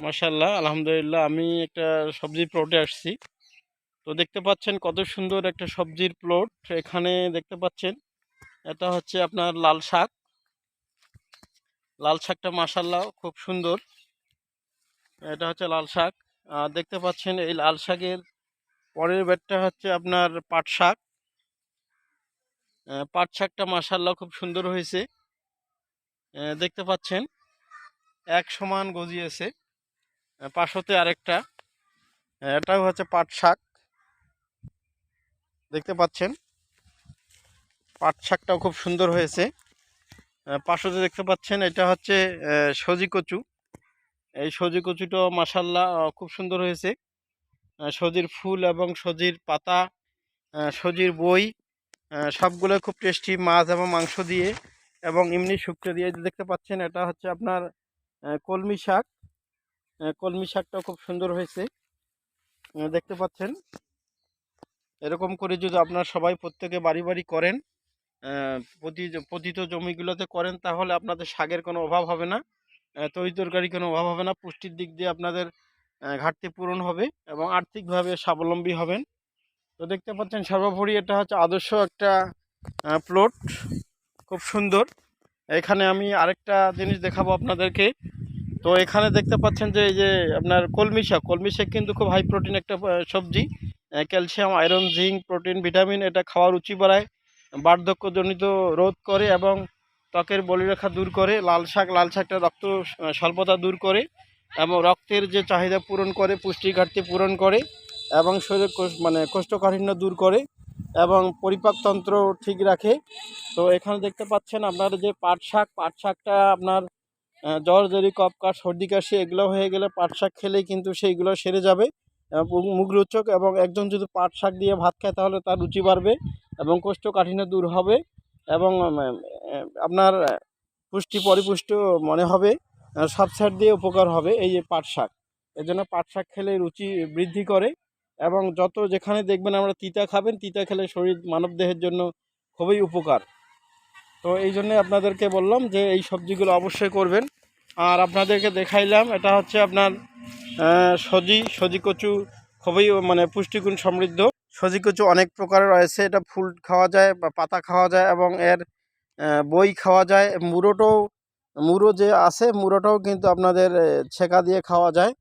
মাশাআল্লাহ, আলহামদুলিল্লাহ। আমি একটা সবজির প্লটে আসছি। তো দেখতে পাচ্ছেন কত সুন্দর একটা সবজির প্লট। এখানে দেখতে পাচ্ছেন এটা হচ্ছে আপনার লাল শাক। লাল শাকটা মাশাআল্লাহ খুব সুন্দর। এটা হচ্ছে লাল শাক। দেখতে পাচ্ছেন এই লাল শাকের পরের বেডটা হচ্ছে আপনার পাট শাক। পাট শাকটা মাশাআল্লাহ খুব সুন্দর হয়েছে। দেখতে পাচ্ছেন এক সমান গজিয়েছে। পাশতে আরেকটা, এটাও হচ্ছে পাট শাক। দেখতে পাচ্ছেন পাট শাকটাও খুব সুন্দর হয়েছে। পাশে দেখতে পাচ্ছেন এটা হচ্ছে সজি কচু। এই সজি কচুটাও মাশাআল্লাহ খুব সুন্দর হয়েছে। সজির ফুল এবং সজির পাতা, সজির বই, সবগুলো খুব টেস্টি, মাছ এবং মাংস দিয়ে এবং এমনি শুক্তো দিয়ে। দেখতে পাচ্ছেন এটা হচ্ছে আপনার কলমি শাক। কলমি শাকটাও খুব সুন্দর হয়েছে। দেখতে পাচ্ছেন এরকম করে যদি আপনার সবাই প্রত্যেকে বাড়ি বাড়ি করেন, পতিত জমিগুলোতে করেন, তাহলে আপনাদের শাকের কোনো অভাব হবে না, তরি তরকারি কোনো অভাব হবে না। পুষ্টির দিক দিয়ে আপনাদের ঘাটতি পূরণ হবে এবং আর্থিকভাবে স্বাবলম্বী হবেন। তো দেখতে পাচ্ছেন সর্বোপরি এটা হচ্ছে আদর্শ একটা প্লট, খুব সুন্দর। এখানে আমি আরেকটা জিনিস দেখাবো আপনাদেরকে। তো এখানে দেখতে পাচ্ছেন যে এই যে আপনার কলমি শাক কিন্তু খুব হাই প্রোটিন একটা সবজি। Calcium, iron, zinc, protein, vitamin এটা খাওয়ার রুচি বাড়ায়, বার্ধক্যজনিত রোধ করে এবং ত্বকের বলিরেখা দূর করে। লাল শাকটা রক্ত স্বল্পতা দূর করে এবং রক্তের যে চাহিদা পূরণ করে, পুষ্টি ঘাটতি পূরণ করে এবং শরীরের কোষ্ঠকাঠিন্য দূর করে এবং পরিপাকতন্ত্র ঠিক রাখে। তো এখানে দেখতে পাচ্ছেন আপনার যে পাট শাকটা আপনার জ্বর, জেরি, কফ, কাশ, সর্দি, কাশি এগুলো হয়ে গেলে পাট শাক খেলেই কিন্তু সেইগুলো সেরে যাবে। মুখরোচক, এবং একজন যদি পাট শাক দিয়ে ভাত খায় তাহলে তার রুচি বাড়বে এবং কোষ্ঠকাঠিন্য দূর হবে এবং আপনার পুষ্টি পরিপুষ্ট মনে হবে, সব সাইড দিয়ে উপকার হবে এই যে পাট শাক। এই জন্য পাট শাক খেলে রুচি বৃদ্ধি করে এবং যত যেখানে দেখবেন আমরা তিতা খাবেন, তিতা খেলে শরীর মানবদেহের জন্য খুবই উপকার। তো এই জন্যে আপনাদেরকে বললাম যে এই সবজিগুলো অবশ্যই করবেন। আর আপনাদেরকে দেখাইলাম এটা হচ্ছে আপনার সজি কচু, খুবই পুষ্টিগুণ সমৃদ্ধ। সজি কচু অনেক প্রকারের রয়েছে, এটা ফুল খাওয়া যায় বা পাতা খাওয়া যায় এবং এর বই খাওয়া যায়। মুড়ো যে আছে, মুড়োটাও কিন্তু আপনাদের ছেঁকা দিয়ে খাওয়া যায়।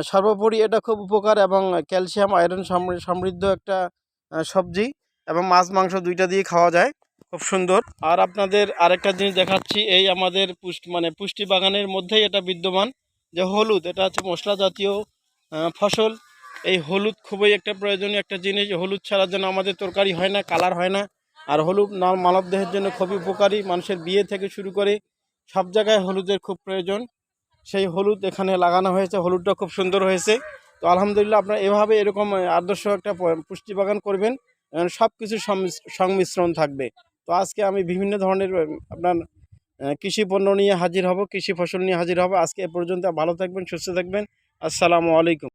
সর্বোপরি এটা খুব উপকার এবং ক্যালসিয়াম, আয়রন সমৃদ্ধ একটা সবজি এবং মাছ মাংস দুইটা দিয়ে খাওয়া যায়, খুব সুন্দর। আর আপনাদের আরেকটা জিনিস দেখাচ্ছি, এই আমাদের পুষ্টি বাগানের মধ্যেই এটা বিদ্যমান, যে হলুদ, এটা হচ্ছে মশলা জাতীয় ফসল। এই হলুদ খুবই একটা প্রয়োজনীয় একটা জিনিস। হলুদ ছাড়ার জন্য আমাদের তরকারি হয় না, কালার হয় না। আর হলুদ মানবদেহের জন্য খুবই উপকারী। মানুষের বিয়ে থেকে শুরু করে সব জায়গায় হলুদের খুব প্রয়োজন। সেই হলুদ এখানে লাগানো হয়েছে, হলুদটা খুব সুন্দর হয়েছে। তো আলহামদুলিল্লাহ, আপনারা এভাবে এরকম আদর্শ একটা পুষ্টি বাগান করবেন, সব কিছুর সংমিশ্রণ থাকবে। তো আজকে আমি বিভিন্ন ধরনের আপনার কৃষি পণ্য নিয়ে হাজির হব, কৃষি ফসল নিয়ে হাজির হব। আজকে এ পর্যন্ত। ভালো থাকবেন, সুস্থ থাকবেন। আসসালামু আলাইকুম।